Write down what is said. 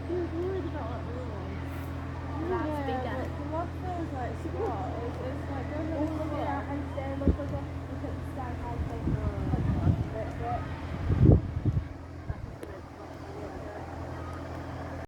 Dude, we're worried about everyone. That's big Yeah, debt. but the lobster is like spot. It's like, don't really look at.